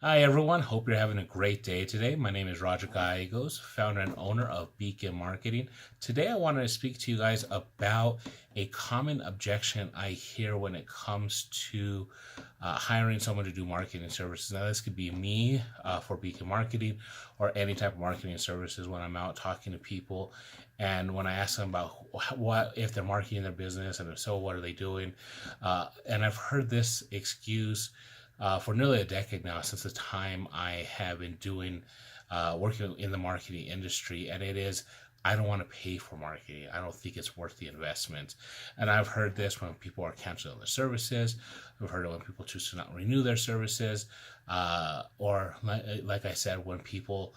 Hi everyone, hope you're having a great day today. My name is Roger Gallegos, founder and owner of Beacon Marketing. Today I wanted to speak to you guys about a common objection I hear when it comes to hiring someone to do marketing services. Now this could be me for Beacon Marketing or any type of marketing services when I'm out talking to people. And when I ask them about what if they're marketing their business, and if so, what are they doing? And I've heard this excuse for nearly a decade now, since the time I have been doing working in the marketing industry, and it is, I don't want to pay for marketing. I don't think it's worth the investment. And I've heard this when people are canceling their services. I've heard it when people choose to not renew their services, or like I said, when people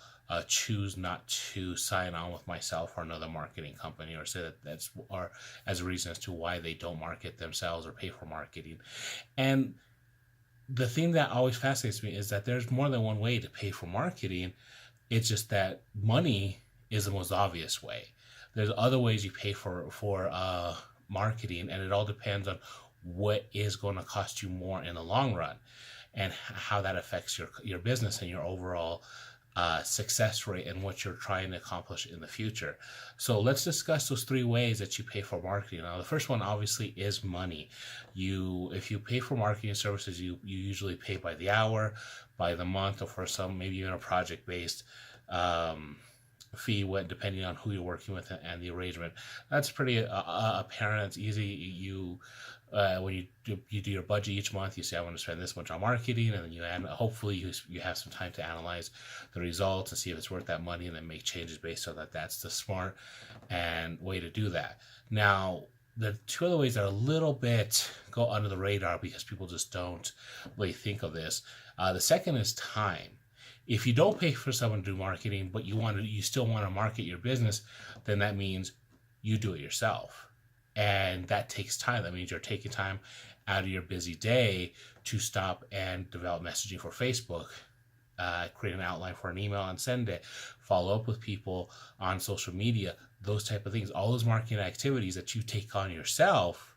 choose not to sign on with myself or another marketing company, or say that that's or as a reason as to why they don't market themselves or pay for marketing. And the thing that always fascinates me is that there's more than one way to pay for marketing. It's just that money is the most obvious way. There's other ways you pay for marketing, and it all depends on what is going to cost you more in the long run, and how that affects your business and your overall success rate and what you're trying to accomplish in the future. So let's discuss those three ways that you pay for marketing. Now, the first one obviously is money. If you pay for marketing services, you usually pay by the hour, by the month, or for some maybe even a project based fee, depending on who you're working with and the arrangement. That's pretty apparent. It's easy. When you do your budget each month, you say, I want to spend this much on marketing, and then hopefully you have some time to analyze the results and see if it's worth that money, and then make changes based on that. That's the smart and way to do that. Now, the two other ways that are a little bit go under the radar because people just don't really think of this. The second is time. If you don't pay for someone to do marketing, but you still want to market your business, then that means you do it yourself. And that takes time. That means you're taking time out of your busy day to stop and develop messaging for Facebook, create an outline for an email and send it, follow up with people on social media, those type of things. All those marketing activities that you take on yourself,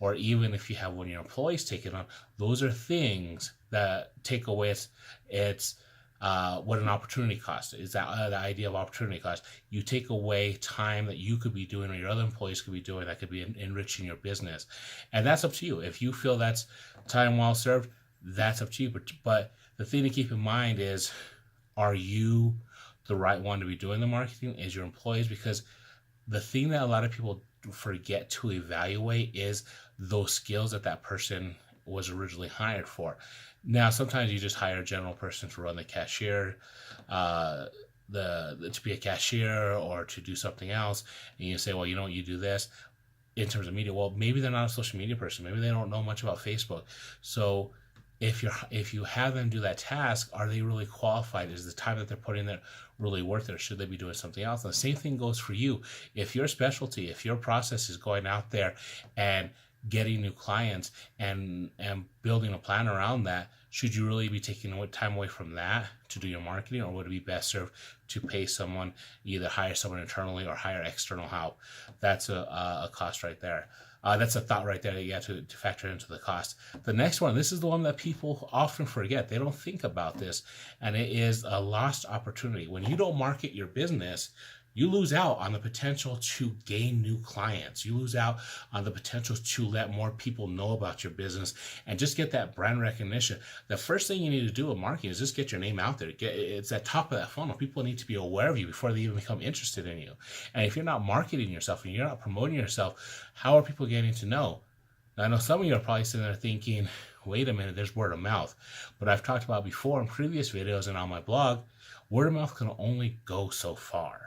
or even if you have one of your employees take it on, those are things that take away its what an opportunity cost is. That the idea of opportunity cost. You take away time that you could be doing, or your other employees could be doing, that could be enriching your business, and that's up to you. If you feel that's time well served, that's up to you. But the thing to keep in mind is, are you the right one to be doing the marketing? Is your employees? Because the thing that a lot of people forget to evaluate is those skills that person was originally hired for. Now, sometimes you just hire a general person to run the cashier, to be a cashier, or to do something else, and you say, well, you do this in terms of media. Well, maybe they're not a social media person. Maybe they don't know much about Facebook. So if you have them do that task, are they really qualified? Is the time that they're putting there really worth it, or should they be doing something else? And the same thing goes for you. If your specialty, if your process is going out there and getting new clients and building a plan around that, should you really be taking time away from that to do your marketing, or would it be best served to pay someone, either hire someone internally or hire external help? That's a cost right there. That's a thought right there that you have to factor into the cost. The next one, this is the one that people often forget. They don't think about this, and it is a lost opportunity. When you don't market your business, you lose out on the potential to gain new clients. You lose out on the potential to let more people know about your business and just get that brand recognition. The first thing you need to do with marketing is just get your name out there. It's at top of that funnel. People need to be aware of you before they even become interested in you. And if you're not marketing yourself and you're not promoting yourself, how are people getting to know? Now, I know some of you are probably sitting there thinking, wait a minute, there's word of mouth. But I've talked about before in previous videos and on my blog, word of mouth can only go so far.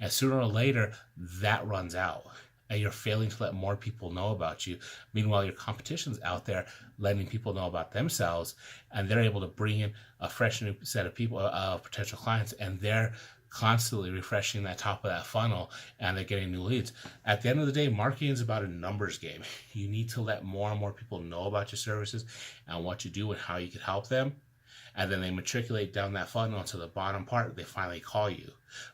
And sooner or later, that runs out, and you're failing to let more people know about you. Meanwhile, your competition's out there letting people know about themselves, and they're able to bring in a fresh new set of people, potential clients, and they're constantly refreshing that top of that funnel, and they're getting new leads. At the end of the day, marketing is about a numbers game. You need to let more and more people know about your services and what you do and how you can help them. and then they matriculate down that funnel to the bottom part, they finally call you.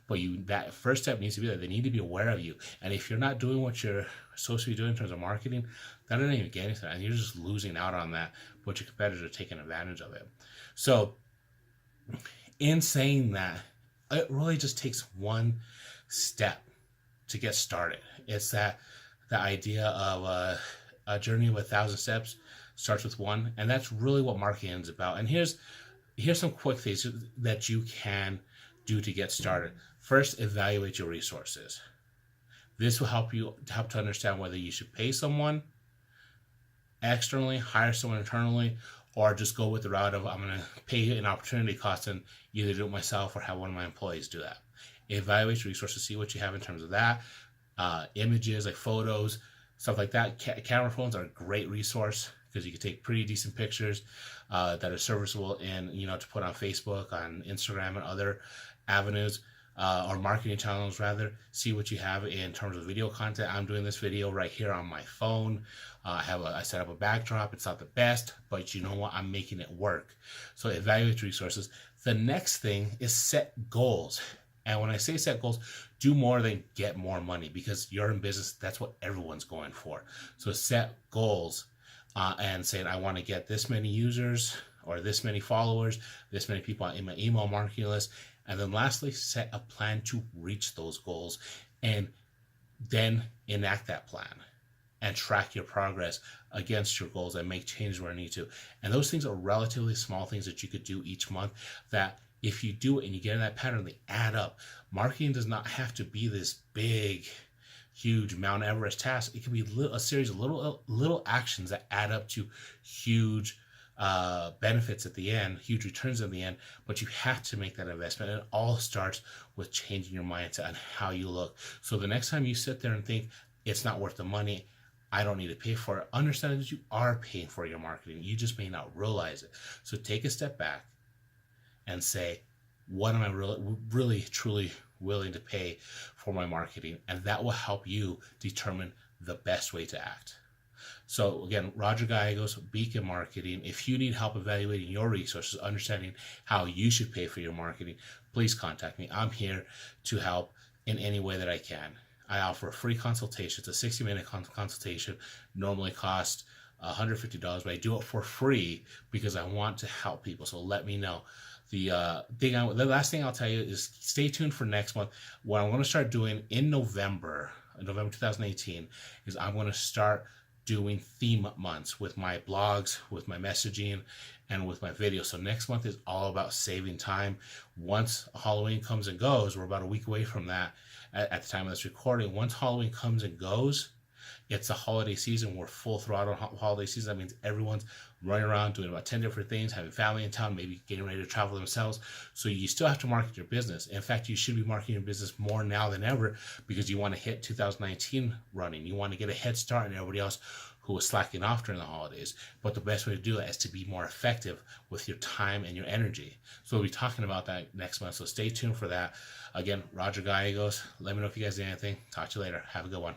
But that first step needs to be there. They need to be aware of you. And if you're not doing what you're supposed to be doing in terms of marketing, that doesn't even get anything. And you're just losing out on that, but your competitors are taking advantage of it. So in saying that, it really just takes one step to get started. It's that the idea of a journey of 1,000 steps starts with one, and that's really what marketing is about. And here's some quick things that you can do to get started. First, evaluate your resources. This will help to understand whether you should pay someone externally, hire someone internally, or just go with the route of I'm going to pay an opportunity cost and either do it myself or have one of my employees do that. Evaluate your resources, see what you have in terms of that. Images like photos, stuff like that. Camera phones are a great resource because you can take pretty decent pictures that are serviceable and to put on Facebook, on Instagram, and other avenues. Or marketing channels rather. See what you have in terms of video content. I'm doing this video right here on my phone. I set up a backdrop. It's not the best, but you know what? I'm making it work. So evaluate resources. The next thing is set goals. And when I say set goals, do more than get more money, because you're in business. That's what everyone's going for. So set goals and saying, I want to get this many users or this many followers, this many people in my email marketing list. And then lastly, set a plan to reach those goals and then enact that plan and track your progress against your goals and make changes where you need to. And those things are relatively small things that you could do each month that if you do it and you get in that pattern, they add up. Marketing does not have to be this big, huge Mount Everest task. It can be a series of little actions that add up to huge benefits at the end, huge returns at the end, but you have to make that investment. And it all starts with changing your mindset on how you look. So the next time you sit there and think it's not worth the money, I don't need to pay for it, understand that you are paying for your marketing. You just may not realize it. So take a step back and say, what am I really truly willing to pay for my marketing? And that will help you determine the best way to act. So again, Roger Gallegos, Beacon Marketing. If you need help evaluating your resources, understanding how you should pay for your marketing, please contact me. I'm here to help in any way that I can. I offer a free consultation. It's a 60-minute consultation. Normally costs $150, but I do it for free because I want to help people. So let me know. The last thing I'll tell you is stay tuned for next month. What I'm going to start doing in November 2018, is I'm going to start doing theme months with my blogs, with my messaging, and with my videos. So next month is all about saving time. Once Halloween comes and goes, we're about a week away from that at the time of this recording. Once Halloween comes and goes, it's the holiday season. We're full throttle holiday season. That means everyone's running around doing about 10 different things, having family in town, maybe getting ready to travel themselves. So you still have to market your business. In fact, you should be marketing your business more now than ever because you want to hit 2019 running. You want to get a head start on everybody else who was slacking off during the holidays. But the best way to do that is to be more effective with your time and your energy. So we'll be talking about that next month. So stay tuned for that. Again, Roger Gallegos. Let me know if you guys need anything. Talk to you later. Have a good one.